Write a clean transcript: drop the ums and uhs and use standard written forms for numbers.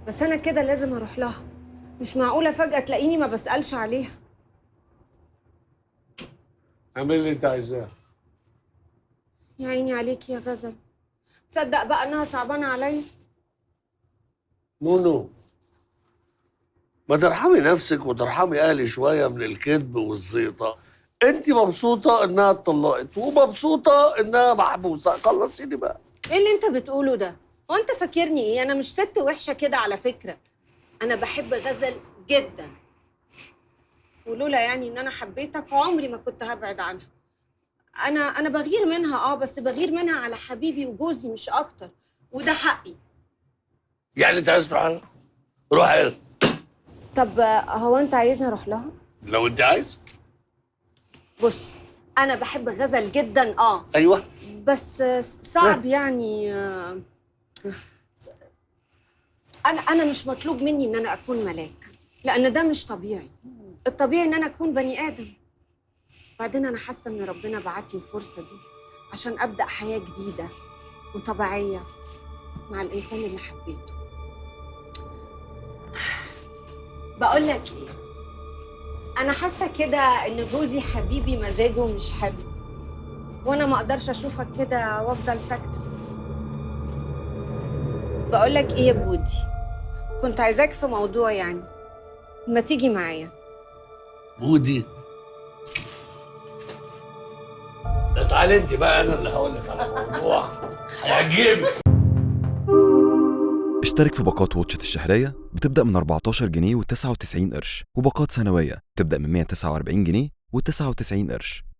بس انا كده لازم اروح لها. مش معقوله فجاه تلاقيني ما بسالش عليها. اعمل اللي انت عايزاه. يا عيني عليك يا غزل. تصدق بقى انها صعبانه عليا. نونو، ما ترحمي نفسك وترحمي اهلي شويه من الكذب والزيطه. انت مبسوطه انها اتطلقت ومبسوطه انها محبوسه، خلصيني بقى. ايه اللي انت بتقوله ده؟ هو انت فاكرني ايه؟ انا مش ست وحشه كده على فكره. انا بحب غزل جدا، ولولا يعني ان انا حبيتك عمري ما كنت هبعد عنها. انا بغير منها، بس بغير منها على حبيبي وجوزي مش اكتر، وده حقي. يعني انت عايز تروح لها؟ روح لها طب هو انت عايزني اروح لها؟ لو انت عايز. بص، انا بحب غزل جدا ايوه. بس صعب يعني. انا مش مطلوب مني ان انا اكون ملاك، لان ده مش طبيعي. الطبيعي ان انا اكون بني ادم. بعدين انا حاسه ان ربنا بعت لي الفرصه دي عشان ابدا حياه جديده وطبيعيه مع الانسان اللي حبيته. بقول لك ايه، انا حاسه كده ان جوزي حبيبي مزاجه مش حلو، وانا ما اقدرش اشوفك كده وافضل ساكته. بقول لك ايه يا بودي، كنت عايزاك في موضوع يعني، ما تيجي معايا؟ بودي، تعالي انت بقى، انا اللي هقول لك على الموضوع هيعجبك. اشترك في باقات واتشت الشهرية بتبدأ من 14 جنيه و99 قرش، وباقات سنوية بتبدأ من 149 جنيه و99 قرش.